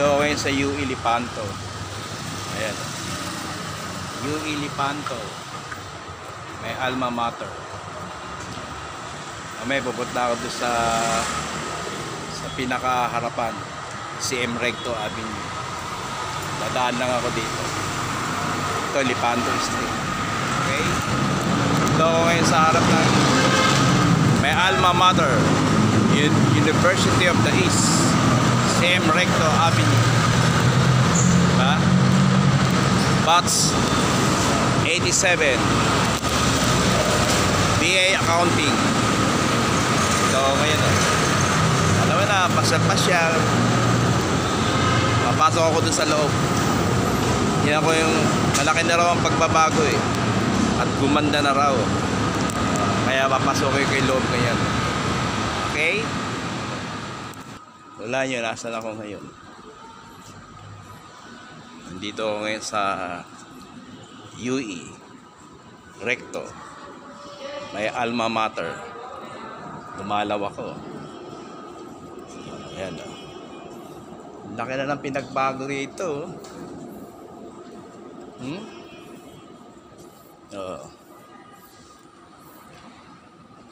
Ito ngayon sa UE Lepanto. Ayan. UE Lepanto. May alma mater. May pupunta ako doon sa pinakaharapan, CM Recto Avenue. Dadaan lang ako dito. Ito Lepanto Street. Okay? Ito ako ngayon sa harap ng may alma mater, University of the East, CM Recto Avenue. Diba? Batch 87, BA Accounting. Ito ngayon. Alam mo na, pasyal-pasyal. Papasok ako dun sa loob. Yan ako yung malaki na raw ang pagbabago eh. At gumanda na raw. Kaya papasok ko kay loob ngayon. Okay? Wala nyo, nasan ako ngayon? Nandito ako ngayon sa UE Recto. May alma mater. Dumalaw ako. Ayan o. Laki na ng pinagbago rito. Oo.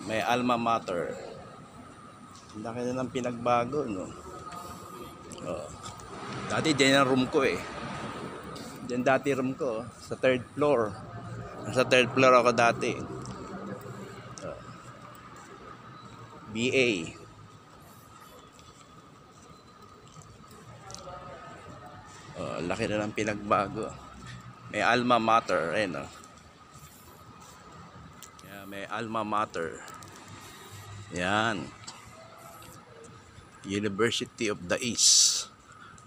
May alma mater. Laki na ng pinagbago, no? Oo. Dati dyan ang room ko eh. Dyan dati room ko. Sa 3rd floor. Sa 3rd floor ako dati. BA. Laki na ng pinagbago. May alma mater. Ayan o. Yeah, may alma mater. Yan. University of the East.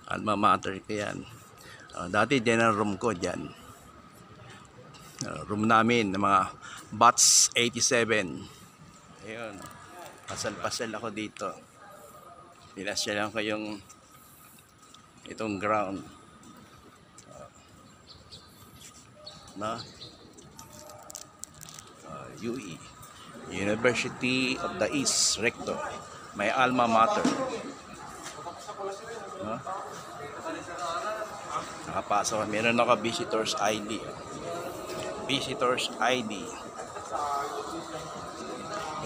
Alma mater ko yan. Dati dyan ang room ko dyan. Room namin ng mga Batch 87. Ayun. Pasal-pasal ako dito. Pinasyalan ko yung itong ground. UE University of the East Recto. May alma mater. Nakapasok. Meron ako visitors ID. Visitors ID.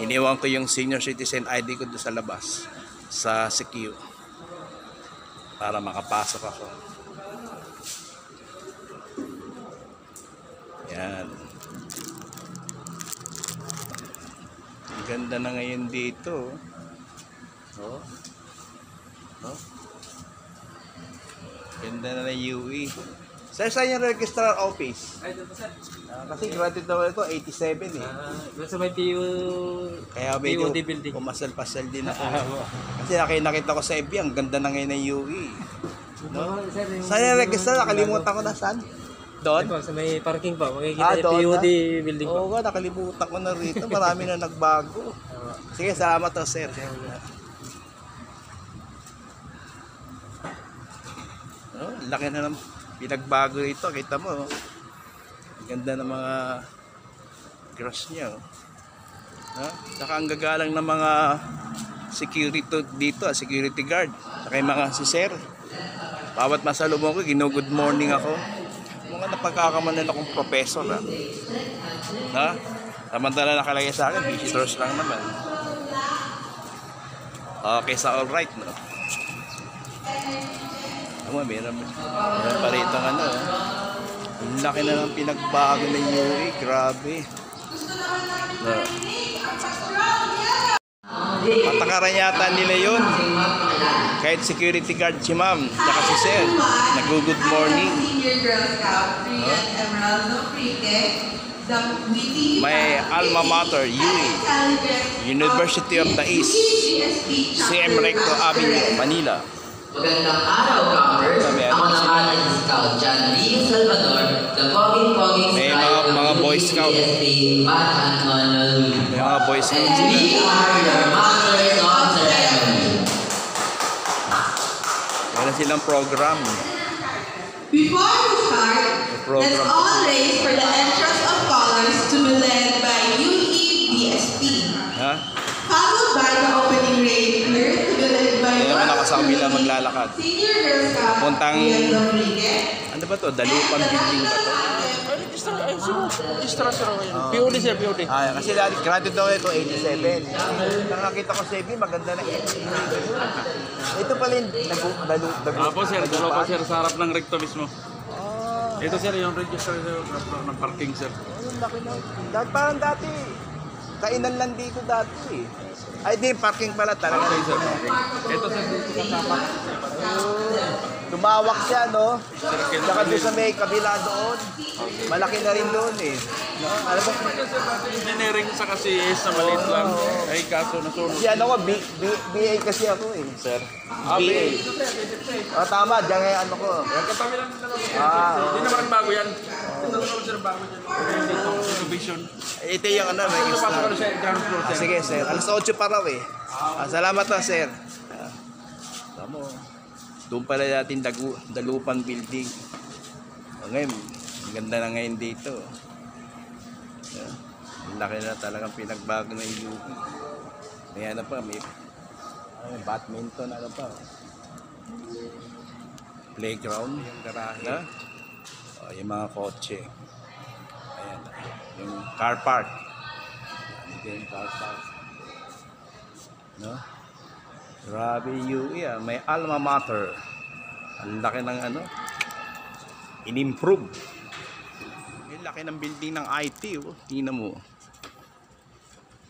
Iniwan ko yung senior citizen ID ko doon sa labas sa CQ para makapasok ako. Yan. Ang ganda na ngayon dito. Oh. Oh. Ganda na ng UE. Sir, saan yung registrar office? Ay, doon po sir. Kasi graduate naman ito, 87 eh. Doon sa may PU... Kaya medyo PUD building. pumasal-pasal din ako. Kasi nakita ko sa FB, ang ganda na ngayon ng UE. No? Saan yung registrar? Nakalimutan ko na saan? Doon? Po, sa may parking po. Makikita yung PUD building po. Oo nga, nakalimutan ko na rito. Marami na nagbago. Sige, salamat to sir. Laki na ng pinagbago ito, kita mo. Ganda ng mga grass niya. Saka ang gagalang ng mga security dito, security guard. Saka yung mga si sir. Bawat masalubong ko, good morning ako. Mga napagkakamanan akong professor. Samantala nakalagay sa akin, visitors lang naman. Okay, sa alright, no? Meron pa rito ang ano. Ang laki na ng pinagbago ng UE. Grabe. Patakaran yata nila yun. Kahit security guard si ma'am, saka si sir, nag-good morning. May alma mater, UE, University of the East, CM Recto Avenue, Manila. Magandang araw, Campers. Ako naman ay Scout John Lee Salvador, the poging-poging Scout mga Boy Scout. May mga Boy Scout. And we are your masters of ceremony. Meron silang program. Before we start, let's all raise for the entrance of colors to be led by UEBSP. Followed by the opening raid to be led by nakasabila maglalakad. Senior Girl Scout Puntang- Ian Rodriguez. Ano ba to? Dalupan building ba to? POD sir, POD. Kasi dati graduate daw ito 87. Nakakita ko 7, maganda na 88. Ito pala yung Apo sir, dalawa po sir sa harap ng recto mismo. Ito sir, yung register ng parking sir. Ang laki na. Parang dati, kainan lang dito dati. Ay, di, parking pala talaga. Sir. Ito sir, dito kasama. Lumawak siya, no? Saka doon sa may kabila doon. Malaki na rin doon eh. No? Alam mo, Engineering sa kasi sa maliit lang. Ay kaso nasunod. si ano ko, BA kasi ako eh. Sir. BA. Tama, diyan nga yung ano ko. Yung katabi lang nila. Oo. Hindi naman bago yan. Ito naman sir, bago yan. Dito, innovation. Ito yung ano, may Ito pa extra. siya, ground floor sir. Sige, sir. Alas 8 pa raw eh. Salamat na, sir. Tama. Doon pala natin dalupan building. Ngayon, ang ganda na ngayon dito. Ang laki na talagang pinagbago ng UP. May ano pa, may badminton, ano pa. Playground, yung garahe. Na? Yung mga kotse. Ayan. Yung car park. Dito yung car park. No? Grabe UE may alma mater. Ang laki ng ano, in-improve. Yung laki ng building ng IT, oh. Tingnan mo.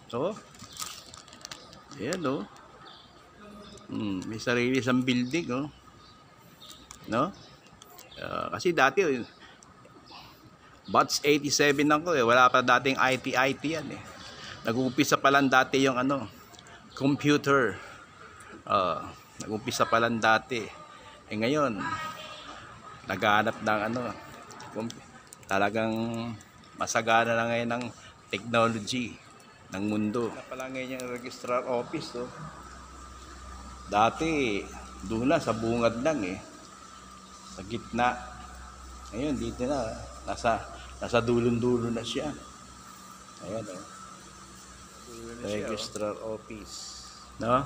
So, ayan, oh. May sarili isang building, oh. No? Kasi dati, batch 87 ako, eh. Wala pa dating IT yan, eh. Nag-uumpisa pa lang dati yung ano, computer. Nag-umpisa pa lang dati. Ngayon, naghahanap ng ano, talagang masagana na ngayon ng technology ng mundo. Pala ngayon yung registrar office, oh. Dati, doon lang, sa bungad lang eh. Sa gitna. Ngayon, dito na, nasa dulon-dulo na siya. Ayan, oh. Registrar office. No?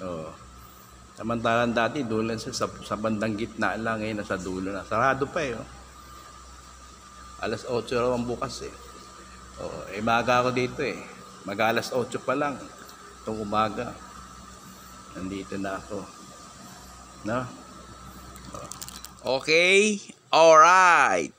Oo. Samantalang dati doon lang sa bandang gitna lang, ngayon nasa dulo na. Sarado pa eh. Oh. Alas 8 raw ang bukas eh. Oo, maga ako dito eh. Mag-alas 8 pa lang. Itong umaga. Nandito na ako. No? Okay. Alright.